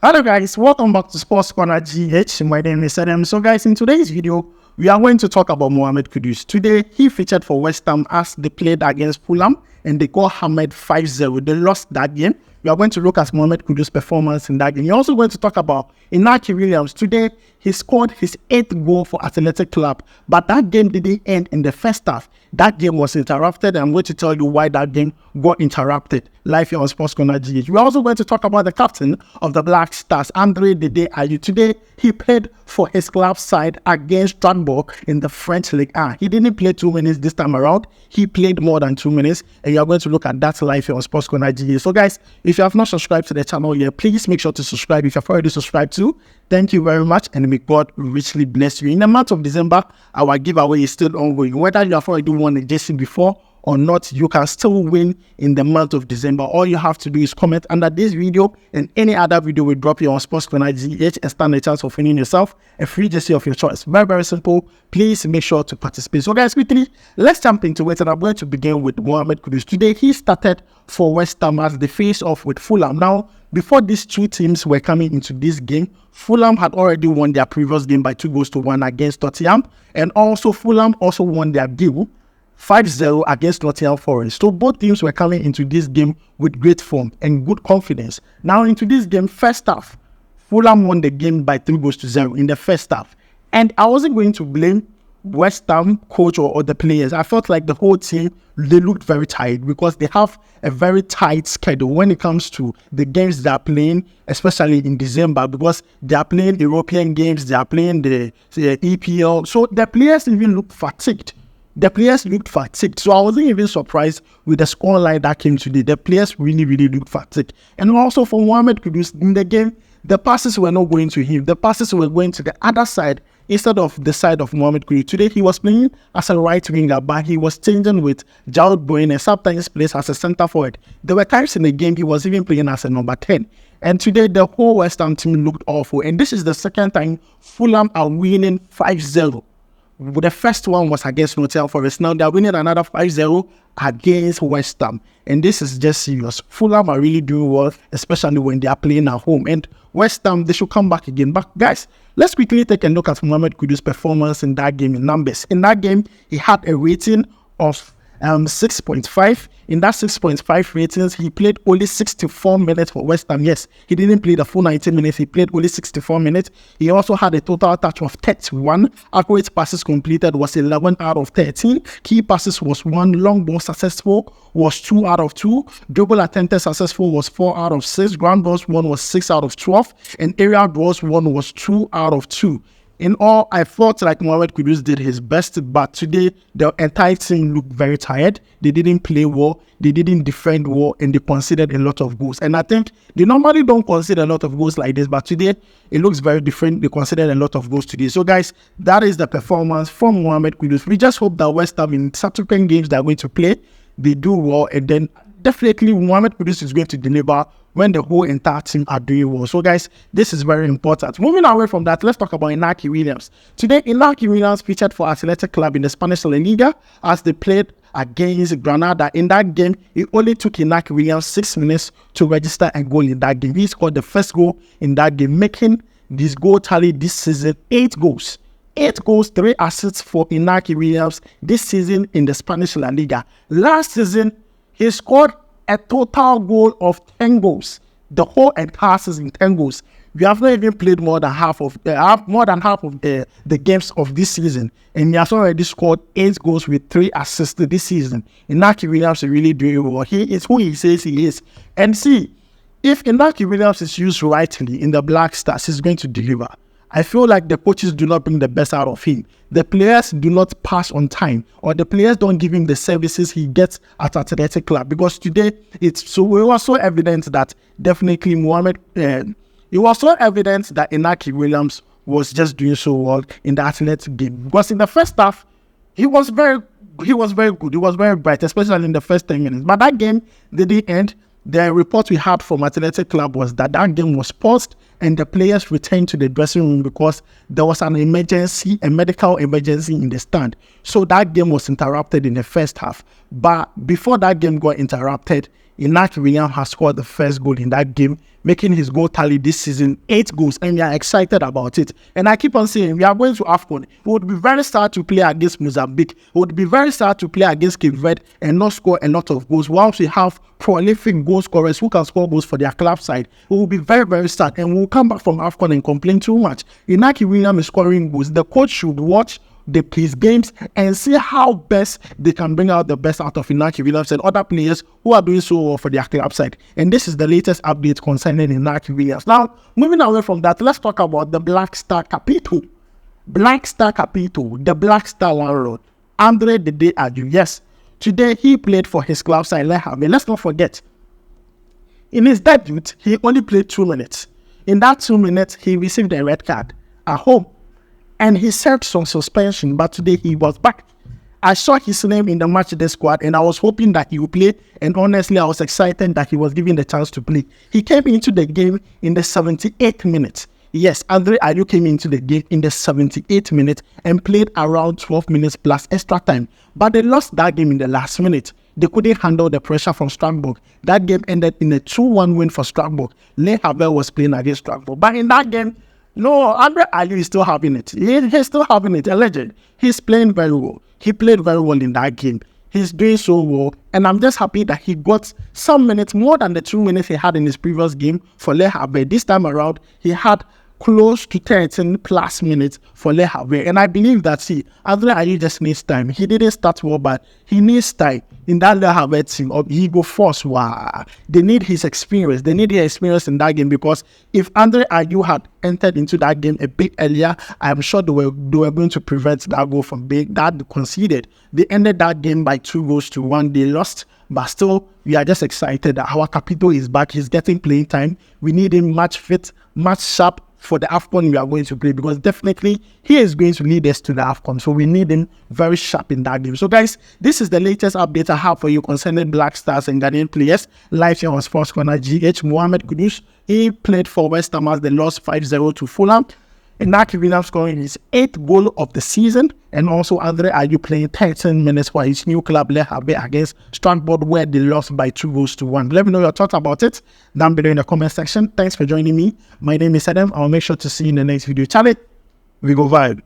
Hello guys, welcome back to SportsCornerGH. My name is Adam. So guys, in today's video, we are going to talk about Mohammed Kudus. Today, he featured for West Ham as they played against Fulham and they got hammered 5-0. They lost that game. We are going to look at Mohammed Kudus' performance in that game. We're also going to talk about Inaki Williams. Today, he scored his 8th goal for Athletic Club, but that game didn't end in the first half. That game was interrupted, and I'm going to tell you why that game got interrupted live here on SportsCornerGH. We're also going to talk about the captain of the Black Stars, Ayew. Today, he played for his club side against Strasbourg in the French League 1. He didn't play 2 minutes this time around. He played more than 2 minutes, and you're going to look at that live here on SportsCornerGH. So guys, if you have not subscribed to the channel yet, please make sure to subscribe. If you've already subscribed too, thank you very much, and may God richly bless you. In the month of December, our giveaway is still ongoing. Whether you have already won a JC before or not, you can still win in the month of December. All you have to do is comment under this video and any other video we drop here on SportsCornerGH and stand a chance of winning yourself a free jersey of your choice. Very, very simple. Please make sure to participate. So guys, quickly, let's jump into it, and I'm going to begin with Mohammed Kudus. Today, he started for West Ham as they face off with Fulham. Now, before these two teams were coming into this game, Fulham had already won their previous game by 2-1 against Tottenham, and also Fulham also won their game 5-0 against Nottingham Forest. So both teams were coming into this game with great form and good confidence. Now into this game, first half, Fulham won the game by 3-0 in the first half. And I wasn't going to blame West Ham coach or the players. I felt like the whole team, they looked very tired because they have a very tight schedule when it comes to the games they are playing, especially in December, because they are playing European games, they are playing the EPL. So the players even looked fatigued. So I wasn't even surprised with the scoreline that came today. The players really looked fatigued. And also for Mohammed Kudus in the game, the passes were not going to him. The passes were going to the other side instead of the side of Mohammed Kudus. Today, he was playing as a right winger, but he was changing with Jared Bowen and sometimes plays as a centre forward. There were times in the game he was even playing as a number 10. And today, the whole West Ham team looked awful. And this is the second time Fulham are winning 5-0. The first one was against Nottingham Forest. Now they're winning another 5-0 against West Ham. And this is just serious. Fulham are really doing well, especially when they are playing at home. And West Ham, they should come back again. But guys, let's quickly take a look at Mohammed Kudus' performance in that game in numbers. In that game, he had a rating of 6.5. In that 6.5 ratings, he played only 64 minutes for West Ham. Yes, he didn't play the full 90 minutes. He played only 64 minutes. He also had a total touch of 31. Accurate passes completed was 11 out of 13. Key passes was 1. Long ball successful was 2 out of 2. Dribble attempted successful was 4 out of 6. Ground balls 1 was 6 out of 12. And aerial balls 1 was 2 out of 2. In all, I thought like Mohammed Kudus did his best, but today the entire team looked very tired. They didn't play well, they didn't defend well, and they conceded a lot of goals. And I think they normally don't concede a lot of goals like this, but today it looks very different. They conceded a lot of goals today. So guys, that is the performance from Mohammed Kudus. We just hope that West Ham in subsequent games they are going to play, they do well, and then definitely Mohammed Kudus is going to deliver when the whole entire team are doing well. So guys, this is very important. Moving away from that, let's talk about Inaki Williams. Today, Inaki Williams featured for Athletic Club in the Spanish La Liga as they played against Granada. In that game, it only took Inaki Williams 6 minutes to register a goal in that game. He scored the first goal in that game, making this goal tally this season 8 goals. 8 goals, 3 assists for Inaki Williams this season in the Spanish La Liga. Last season, he scored a total goal of 10 goals. The whole entire season, 10 goals. We have not even played more than half of the games of this season, and he has already scored 8 goals with 3 assists this season. Inaki Williams is really doing well. He is who he says he is. And see, if Inaki Williams is used rightly in the Black Stars, he's going to deliver. I feel like the coaches do not bring the best out of him. The players do not pass on time, or the players don't give him the services he gets at Athletic Club. Because today, it was so evident that definitely it was so evident that Inaki Williams was just doing so well in the Athletic game. Because in the first half, he was very good. He was very bright, especially in the first 10 minutes. But that game didn't end. The report we had from Athletic Club was that game was paused and the players returned to the dressing room because there was an emergency, a medical emergency in the stand. So that game was interrupted in the first half. But before that game got interrupted, Inaki Williams has scored the first goal in that game, making his goal tally this season 8 goals, and we are excited about it. And I keep on saying, we are going to AFCON. It would be very sad to play against Mozambique. It would be very sad to play against Cape Verde and not score a lot of goals. Whilst we have prolific goal scorers who can score goals for their club side, it will be very, very sad. And we'll come back from AFCON and complain too much. Inaki Williams is scoring goals. The coach should watch his games and see how best they can bring out the best out of Inaki Williams and other players who are doing so well for their club side. And this is the latest update concerning Inaki Williams. Now, moving away from that, let's talk about the Black Star Capital. Black Star Capital, the Black Star landlord, Andre Dede Ayew. Yes, today he played for his club side, Havre. Let's not forget, in his debut, he only played 2 minutes. In that 2 minutes, he received a red card at home. And he served some suspension, but today he was back. I saw his name in the matchday squad, and I was hoping that he would play. And honestly, I was excited that he was given the chance to play. He came into the game in the 78th minute. Yes, Andre Ayew came into the game in the 78th minute and played around 12 minutes plus extra time. But they lost that game in the last minute. They couldn't handle the pressure from Strasbourg. That game ended in a 2-1 win for Strasbourg. Havre was playing against Strasbourg. But in that game, no, Andre Ayew is still having it. He's still having it, a legend. He's playing very well. He played very well in that game. He's doing so well. And I'm just happy that he got some minutes, more than the 2 minutes he had in his previous game for Havre. This time around, he had close to 13 plus minutes for Havre. And I believe that, Andre Ayew just needs time. He didn't start well, but he needs time in that Havre team. He go first. Wow. They need his experience. They need his experience in that game, because if Andre Ayew had entered into that game a bit earlier, I'm sure they were going to prevent that goal from being that conceded. They ended that game by 2-1. They lost, but still, we are just excited that our capital is back. He's getting playing time. We need him match fit, match sharp for the AFCON we are going to play, because definitely he is going to lead us to the AFCON. So we need him very sharp in that game. So guys, this is the latest update I have for you concerning Black Stars and Ghanaian players. Live here on SportsCornerGH. Mohammed Kudus, he played for West Ham as they lost 5-0 to Fulham. Inaki Williams scoring his 8th goal of the season, and also Andre Ayew playing 13 minutes for his new club Havre against Strasbourg, where they lost by 2-1. Let me know your thoughts about it down below in the comment section. Thanks for joining me. My name is Adam. I'll make sure to see you in the next video. Charlie, we go vibe.